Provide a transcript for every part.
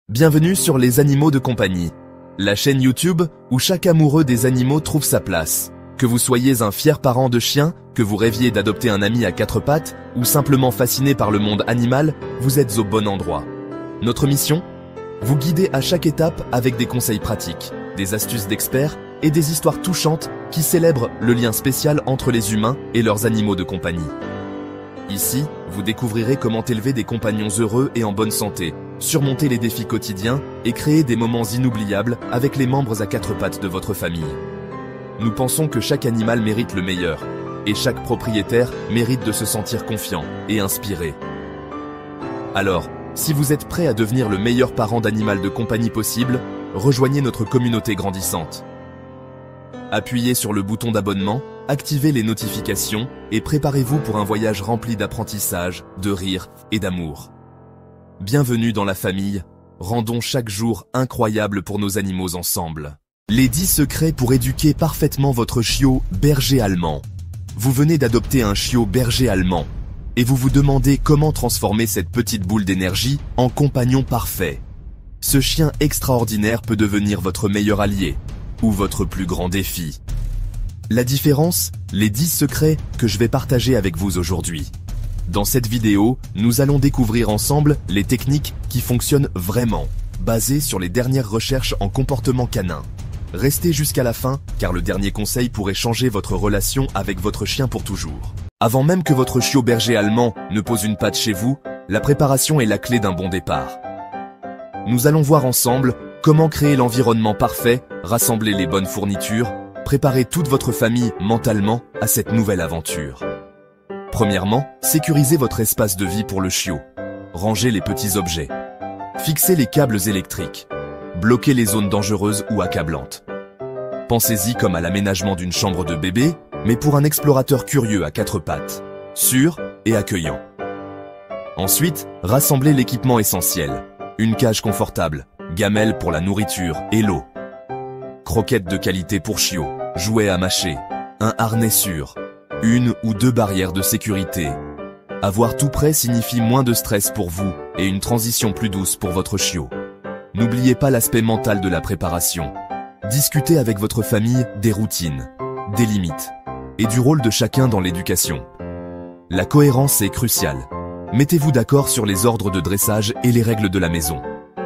Bienvenue sur Les Animaux de Compagnie, la chaîne YouTube où chaque amoureux des animaux trouve sa place. Que vous soyez un fier parent de chien, que vous rêviez d'adopter un ami à quatre pattes, ou simplement fasciné par le monde animal, vous êtes au bon endroit. Notre mission ? Vous guider à chaque étape avec des conseils pratiques, des astuces d'experts et des histoires touchantes qui célèbrent le lien spécial entre les humains et leurs animaux de compagnie. Ici, vous découvrirez comment élever des compagnons heureux et en bonne santé, surmonter les défis quotidiens et créer des moments inoubliables avec les membres à quatre pattes de votre famille. Nous pensons que chaque animal mérite le meilleur, et chaque propriétaire mérite de se sentir confiant et inspiré. Alors, si vous êtes prêt à devenir le meilleur parent d'animal de compagnie possible, rejoignez notre communauté grandissante. Appuyez sur le bouton d'abonnement, activez les notifications et préparez-vous pour un voyage rempli d'apprentissage, de rire et d'amour. Bienvenue dans la famille, rendons chaque jour incroyable pour nos animaux ensemble. Les 10 secrets pour éduquer parfaitement votre chiot berger allemand. Vous venez d'adopter un chiot berger allemand et vous vous demandez comment transformer cette petite boule d'énergie en compagnon parfait. Ce chien extraordinaire peut devenir votre meilleur allié ou votre plus grand défi. La différence, les 10 secrets que je vais partager avec vous aujourd'hui. Dans cette vidéo, nous allons découvrir ensemble les techniques qui fonctionnent vraiment, basées sur les dernières recherches en comportement canin. Restez jusqu'à la fin, car le dernier conseil pourrait changer votre relation avec votre chien pour toujours. Avant même que votre chiot berger allemand ne pose une patte chez vous, la préparation est la clé d'un bon départ. Nous allons voir ensemble comment créer l'environnement parfait, rassembler les bonnes fournitures, préparer toute votre famille mentalement à cette nouvelle aventure. Premièrement, sécurisez votre espace de vie pour le chiot. Rangez les petits objets. Fixez les câbles électriques. Bloquez les zones dangereuses ou accablantes. Pensez-y comme à l'aménagement d'une chambre de bébé, mais pour un explorateur curieux à quatre pattes, sûr et accueillant. Ensuite, rassemblez l'équipement essentiel. Une cage confortable, gamelle pour la nourriture et l'eau. Croquettes de qualité pour chiot, jouets à mâcher, un harnais sûr, une ou deux barrières de sécurité. Avoir tout prêt signifie moins de stress pour vous et une transition plus douce pour votre chiot. N'oubliez pas l'aspect mental de la préparation. Discutez avec votre famille des routines, des limites et du rôle de chacun dans l'éducation. La cohérence est cruciale. Mettez-vous d'accord sur les ordres de dressage et les règles de la maison.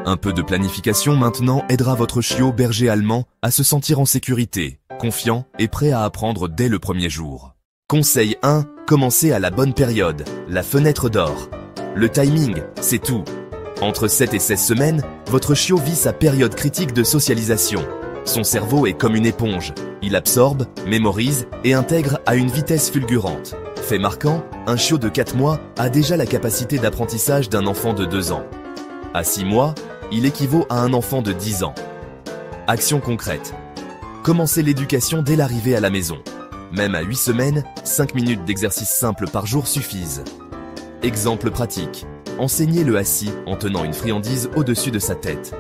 Un peu de planification maintenant aidera votre chiot berger allemand à se sentir en sécurité, confiant et prêt à apprendre dès le premier jour. Conseil 1, commencez à la bonne période, la fenêtre d'or. Le timing, c'est tout. Entre 7 et 16 semaines, votre chiot vit sa période critique de socialisation. Son cerveau est comme une éponge. Il absorbe, mémorise et intègre à une vitesse fulgurante. Fait marquant, un chiot de 4 mois a déjà la capacité d'apprentissage d'un enfant de 2 ans. À 6 mois, il équivaut à un enfant de 10 ans. Action concrète. Commencez l'éducation dès l'arrivée à la maison. Même à 8 semaines, 5 minutes d'exercice simple par jour suffisent. Exemple pratique. Enseignez-le assis en tenant une friandise au-dessus de sa tête.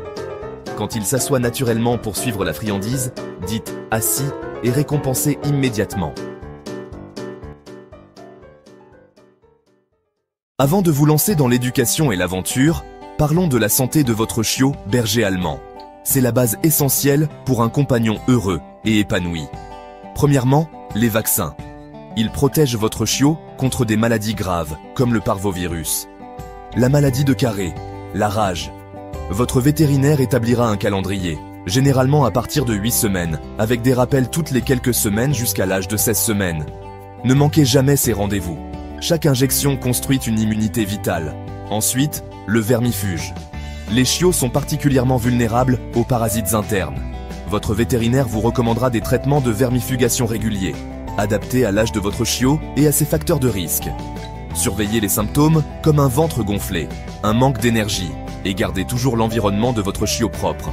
Quand il s'assoit naturellement pour suivre la friandise, dites « assis » et récompensez immédiatement. Avant de vous lancer dans l'éducation et l'aventure, parlons de la santé de votre chiot berger allemand. C'est la base essentielle pour un compagnon heureux et épanoui. Premièrement, les vaccins. Ils protègent votre chiot contre des maladies graves, comme le parvovirus, la maladie de Carré, la rage. Votre vétérinaire établira un calendrier, généralement à partir de 8 semaines, avec des rappels toutes les quelques semaines jusqu'à l'âge de 16 semaines. Ne manquez jamais ces rendez-vous. Chaque injection construit une immunité vitale. Ensuite, le vermifuge. Les chiots sont particulièrement vulnérables aux parasites internes. Votre vétérinaire vous recommandera des traitements de vermifugation réguliers, adaptés à l'âge de votre chiot et à ses facteurs de risque. Surveillez les symptômes comme un ventre gonflé, un manque d'énergie, et gardez toujours l'environnement de votre chiot propre.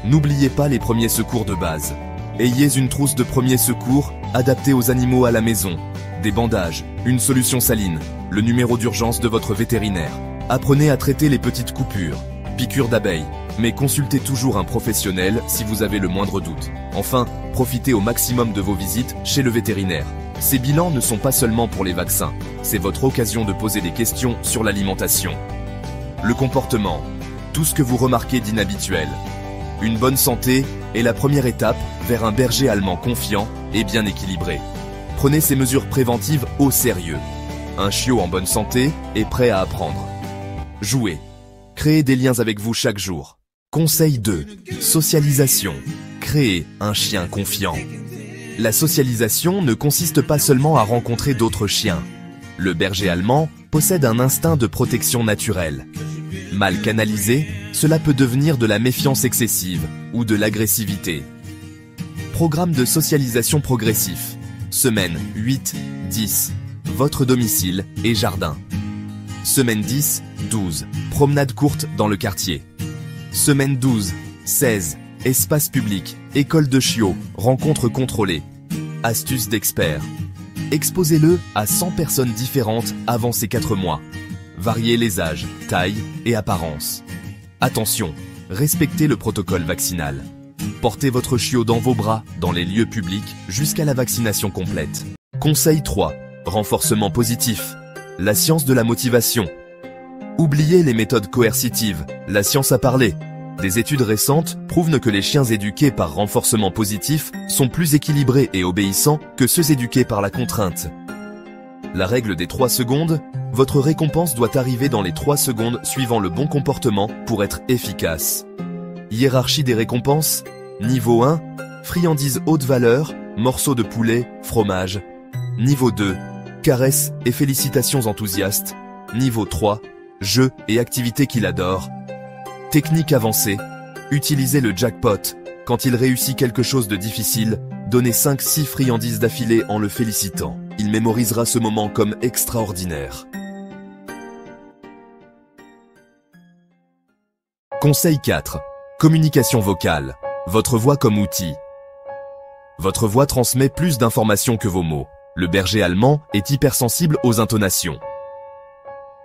N'oubliez pas les premiers secours de base. Ayez une trousse de premiers secours adaptée aux animaux à la maison, des bandages, une solution saline, le numéro d'urgence de votre vétérinaire. Apprenez à traiter les petites coupures, piqûres d'abeilles, mais consultez toujours un professionnel si vous avez le moindre doute. Enfin, profitez au maximum de vos visites chez le vétérinaire. Ces bilans ne sont pas seulement pour les vaccins, c'est votre occasion de poser des questions sur l'alimentation. Le comportement. tout ce que vous remarquez d'inhabituel. Une bonne santé est la première étape vers un berger allemand confiant et bien équilibré. Prenez ces mesures préventives au sérieux. Un chiot en bonne santé est prêt à apprendre. Jouez. Créez des liens avec vous chaque jour. Conseil 2. Socialisation. Créez un chien confiant. La socialisation ne consiste pas seulement à rencontrer d'autres chiens. Le berger allemand possède un instinct de protection naturelle. Mal canalisé, cela peut devenir de la méfiance excessive ou de l'agressivité. Programme de socialisation progressif. Semaine 8, 10. Votre domicile et jardin. Semaine 10, 12. Promenade courte dans le quartier. Semaine 12, 16. Espace public, école de chiots, rencontres contrôlées. Astuces d'experts. Exposez-le à 100 personnes différentes avant ces 4 mois. Variez les âges, taille et apparence. Attention, respectez le protocole vaccinal. Portez votre chiot dans vos bras dans les lieux publics jusqu'à la vaccination complète. Conseil 3. Renforcement positif. La science de la motivation. Oubliez les méthodes coercitives, la science a parlé. Des études récentes prouvent que les chiens éduqués par renforcement positif sont plus équilibrés et obéissants que ceux éduqués par la contrainte. La règle des 3 secondes, votre récompense doit arriver dans les 3 secondes suivant le bon comportement pour être efficace. Hiérarchie des récompenses. Niveau 1, friandises haute valeur, morceaux de poulet, fromage. Niveau 2, caresses et félicitations enthousiastes. Niveau 3, jeux et activités qu'il adore. Technique avancée. Utilisez le jackpot. Quand il réussit quelque chose de difficile, donnez 5-6 friandises d'affilée en le félicitant. Il mémorisera ce moment comme extraordinaire. Conseil 4. Communication vocale. Votre voix comme outil. Votre voix transmet plus d'informations que vos mots. Le berger allemand est hypersensible aux intonations.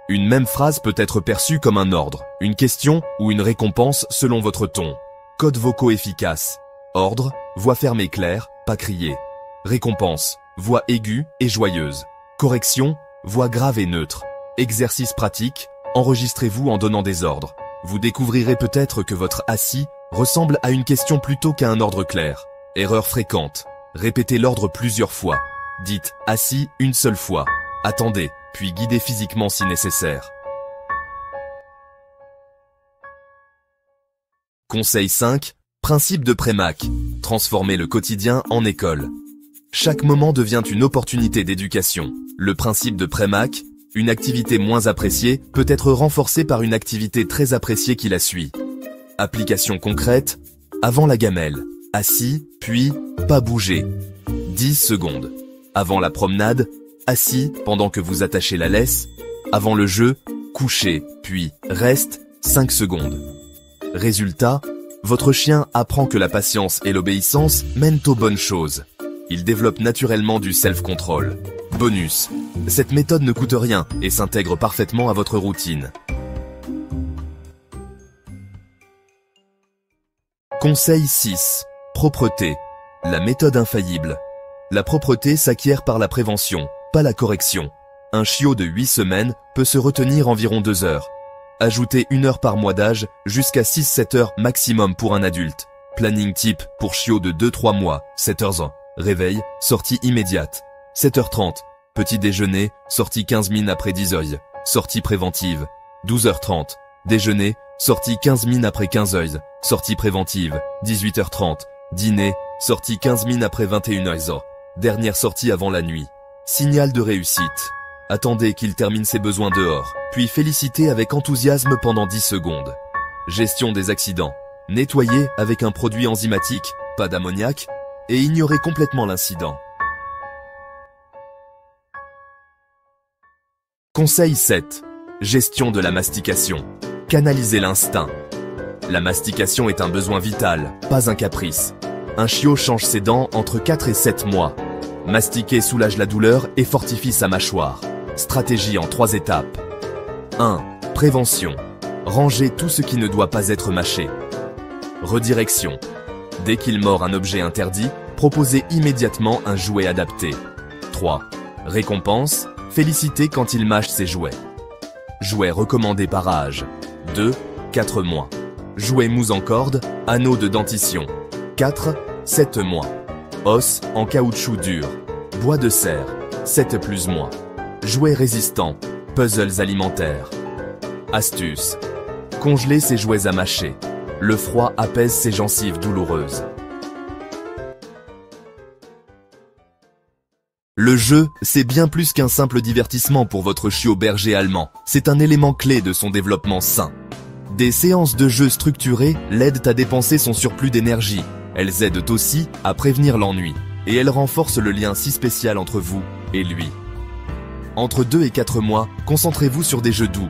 Une même phrase peut être perçue comme un ordre, une question ou une récompense selon votre ton. Codes vocaux efficaces. Ordre, voix fermée claire, pas criée. Récompense, voix aiguë et joyeuse. Correction, voix grave et neutre. Exercice pratique, enregistrez-vous en donnant des ordres. Vous découvrirez peut-être que votre assis ressemble à une question plutôt qu'à un ordre clair. Erreur fréquente. Répétez l'ordre plusieurs fois. Dites assis une seule fois. Attendez, puis guidez physiquement si nécessaire. Conseil 5. Principe de Prémac. Transformez le quotidien en école. Chaque moment devient une opportunité d'éducation. Le principe de Prémac, une activité moins appréciée, peut être renforcée par une activité très appréciée qui la suit. Application concrète. Avant la gamelle. Assis, puis pas bouger. 10 secondes. Avant la promenade. Assis pendant que vous attachez la laisse. Avant le jeu. Couché, puis reste 5 secondes. Résultat, votre chien apprend que la patience et l'obéissance mènent aux bonnes choses. Il développe naturellement du self-control. Bonus, cette méthode ne coûte rien et s'intègre parfaitement à votre routine. Conseil 6. Propreté. La méthode infaillible. La propreté s'acquiert par la prévention, pas la correction. Un chiot de 8 semaines peut se retenir environ 2 heures. Ajoutez 1 heure par mois d'âge, jusqu'à 6-7 heures maximum pour un adulte. Planning type pour chiot de 2-3 mois, 7h. Réveil, sortie immédiate. 7h30. Petit déjeuner, sortie 15 min après 10h. Sortie préventive. 12h30. Déjeuner, sortie 15 min après 15h. Sortie préventive. 18h30. Dîner, sortie 15 min après 21h. Dernière sortie avant la nuit. Signal de réussite. Attendez qu'il termine ses besoins dehors, puis félicitez avec enthousiasme pendant 10 secondes. Gestion des accidents. Nettoyez avec un produit enzymatique, pas d'ammoniac, et ignorez complètement l'incident. Conseil 7. Gestion de la mastication. Canalisez l'instinct. La mastication est un besoin vital, pas un caprice. Un chiot change ses dents entre 4 et 7 mois. Mastiquer soulage la douleur et fortifie sa mâchoire. Stratégie en 3 étapes. 1. Prévention. Rangez tout ce qui ne doit pas être mâché. Redirection. Dès qu'il mord un objet interdit, proposez immédiatement un jouet adapté. 3. Récompense. Félicitez quand il mâche ses jouets. Jouets recommandés par âge. 2. 4 mois. Jouet mousse en corde, anneau de dentition. 4-7 mois. Os en caoutchouc dur. Bois de serre. 7+ mois. Jouets résistants. Puzzles alimentaires. Astuce. Congeler ses jouets à mâcher. Le froid apaise ses gencives douloureuses. Le jeu, c'est bien plus qu'un simple divertissement pour votre chiot berger allemand. C'est un élément clé de son développement sain. Des séances de jeu structurées l'aident à dépenser son surplus d'énergie. Elles aident aussi à prévenir l'ennui. Et elles renforcent le lien si spécial entre vous et lui. Entre 2 et 4 mois, concentrez-vous sur des jeux doux.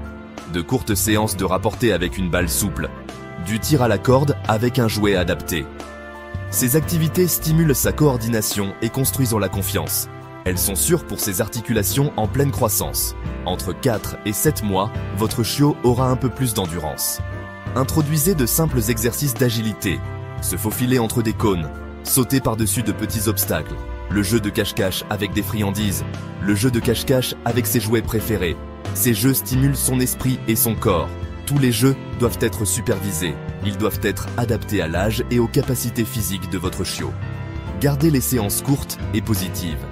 De courtes séances de rapporter avec une balle souple. Du tir à la corde avec un jouet adapté. Ces activités stimulent sa coordination et construisent la confiance. Elles sont sûres pour ses articulations en pleine croissance. Entre 4 et 7 mois, votre chiot aura un peu plus d'endurance. Introduisez de simples exercices d'agilité. Se faufiler entre des cônes. Sauter par-dessus de petits obstacles. Le jeu de cache-cache avec des friandises. Le jeu de cache-cache avec ses jouets préférés. Ces jeux stimulent son esprit et son corps. Tous les jeux doivent être supervisés. Ils doivent être adaptés à l'âge et aux capacités physiques de votre chiot. Gardez les séances courtes et positives.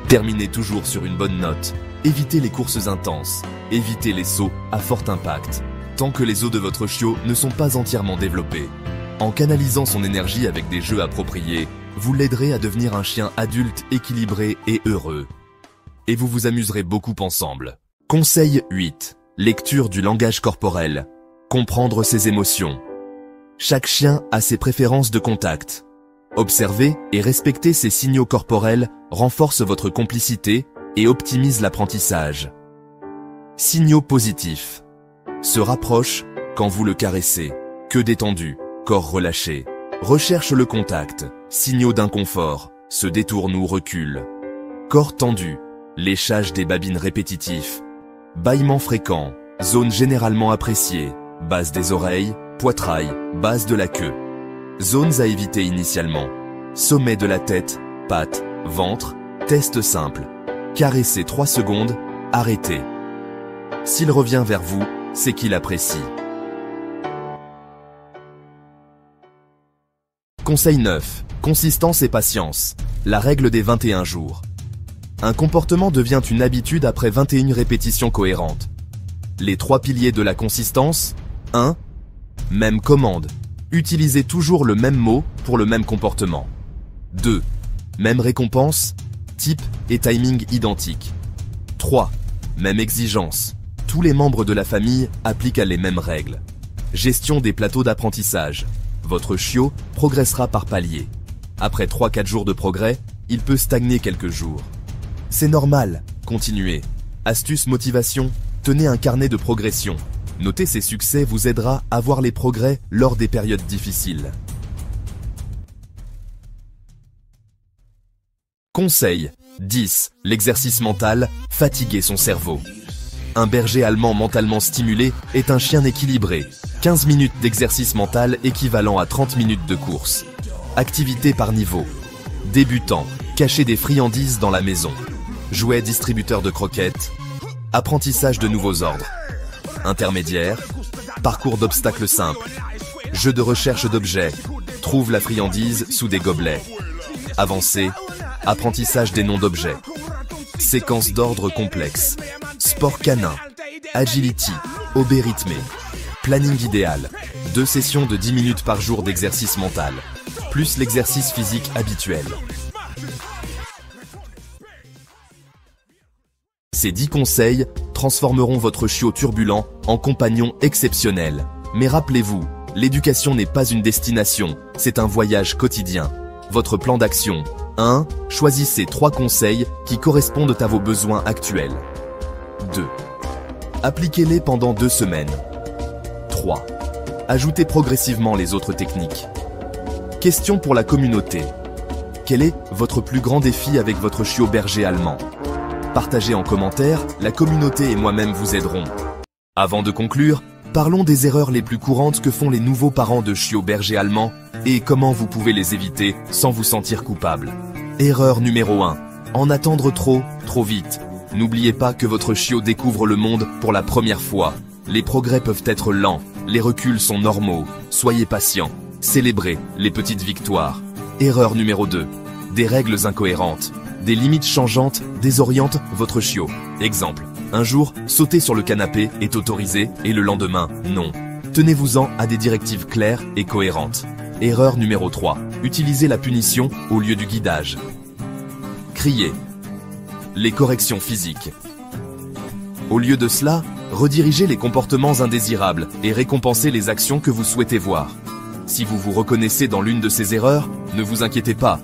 Terminez toujours sur une bonne note. Évitez les courses intenses. Évitez les sauts à fort impact. Tant que les os de votre chiot ne sont pas entièrement développés. En canalisant son énergie avec des jeux appropriés, vous l'aiderez à devenir un chien adulte équilibré et heureux. Et vous vous amuserez beaucoup ensemble. Conseil 8. Lecture du langage corporel. Comprendre ses émotions. Chaque chien a ses préférences de contact. Observer et respecter ces signaux corporels renforce votre complicité et optimise l'apprentissage. Signaux positifs. Se rapproche quand vous le caressez. Queue détendue, corps relâché. Recherche le contact. Signaux d'inconfort. Se détourne ou recule. Corps tendu. Léchage des babines répétitifs. Bâillements fréquents. Zone généralement appréciée. Base des oreilles, poitrail, base de la queue. Zones à éviter initialement. Sommet de la tête, pattes, ventre, test simple. Caresser 3 secondes, arrêtez. S'il revient vers vous, c'est qu'il apprécie. Conseil 9. Consistance et patience. La règle des 21 jours. Un comportement devient une habitude après 21 répétitions cohérentes. Les 3 piliers de la consistance. 1. Même commande. Utilisez toujours le même mot pour le même comportement. 2. Même récompense. Type et timing identiques. 3. Même exigence. Tous les membres de la famille appliquent les mêmes règles. Gestion des plateaux d'apprentissage. Votre chiot progressera par paliers. Après 3-4 jours de progrès, il peut stagner quelques jours. C'est normal, continuez. Astuce motivation, tenez un carnet de progression. Noter ses succès vous aidera à voir les progrès lors des périodes difficiles. Conseil 10. L'exercice mental, fatiguer son cerveau. Un berger allemand mentalement stimulé est un chien équilibré. 15 minutes d'exercice mental équivalent à 30 minutes de course. Activité par niveau. Débutant, cacher des friandises dans la maison. Jouet distributeur de croquettes. Apprentissage de nouveaux ordres. Intermédiaire. Parcours d'obstacles simples. Jeu de recherche d'objets. Trouve la friandise sous des gobelets. Avancé. Apprentissage des noms d'objets. Séquence d'ordre complexe. Sport canin. Agility. Obé rythmé. Planning idéal. 2 sessions de 10 minutes par jour d'exercice mental. Plus l'exercice physique habituel. Ces 10 conseils transformeront votre chiot turbulent en compagnon exceptionnel. Mais rappelez-vous, l'éducation n'est pas une destination, c'est un voyage quotidien. Votre plan d'action. 1. Choisissez 3 conseils qui correspondent à vos besoins actuels. 2. Appliquez-les pendant 2 semaines. 3. Ajoutez progressivement les autres techniques. Question pour la communauté. Quel est votre plus grand défi avec votre chiot berger allemand ? Partagez en commentaire, la communauté et moi-même vous aiderons. Avant de conclure, parlons des erreurs les plus courantes que font les nouveaux parents de chiots berger allemands et comment vous pouvez les éviter sans vous sentir coupable. Erreur numéro 1. En attendre trop vite. N'oubliez pas que votre chiot découvre le monde pour la première fois. Les progrès peuvent être lents Les reculs sont normaux. Soyez patient. Célébrez les petites victoires. Erreur numéro 2. Des règles incohérentes. Des limites changeantes désorientent votre chiot. Exemple. Un jour, sauter sur le canapé est autorisé et le lendemain, non. Tenez-vous-en à des directives claires et cohérentes. Erreur numéro 3. Utilisez la punition au lieu du guidage. Criez. Les corrections physiques. Au lieu de cela, redirigez les comportements indésirables et récompensez les actions que vous souhaitez voir. Si vous vous reconnaissez dans l'une de ces erreurs, ne vous inquiétez pas.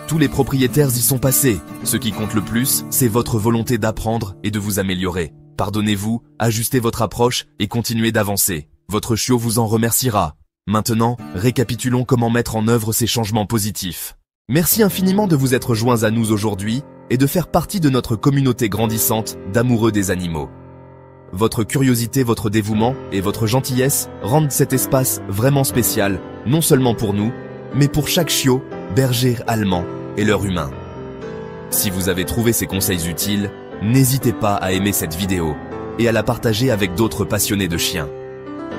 Tous les propriétaires y sont passés. Ce qui compte le plus, c'est votre volonté d'apprendre et de vous améliorer. Pardonnez-vous, ajustez votre approche et continuez d'avancer. Votre chiot vous en remerciera. Maintenant, récapitulons comment mettre en œuvre ces changements positifs. Merci infiniment de vous être joints à nous aujourd'hui et de faire partie de notre communauté grandissante d'amoureux des animaux. Votre curiosité, votre dévouement et votre gentillesse rendent cet espace vraiment spécial, non seulement pour nous, mais pour chaque chiot, berger allemand et leur humain. Si vous avez trouvé ces conseils utiles, n'hésitez pas à aimer cette vidéo et à la partager avec d'autres passionnés de chiens.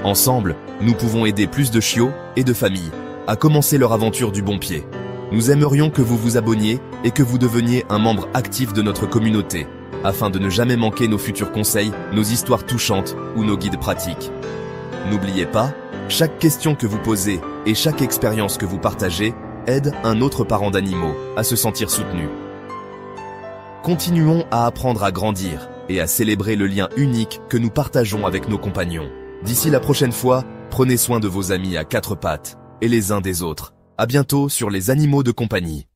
Ensemble, nous pouvons aider plus de chiots et de familles à commencer leur aventure du bon pied. Nous aimerions que vous vous abonniez et que vous deveniez un membre actif de notre communauté, afin de ne jamais manquer nos futurs conseils, nos histoires touchantes ou nos guides pratiques. N'oubliez pas, chaque question que vous posez et chaque expérience que vous partagez aide un autre parent d'animaux à se sentir soutenu. Continuons à apprendre à grandir et à célébrer le lien unique que nous partageons avec nos compagnons. D'ici la prochaine fois, prenez soin de vos amis à quatre pattes et les uns des autres. À bientôt sur les animaux de compagnie.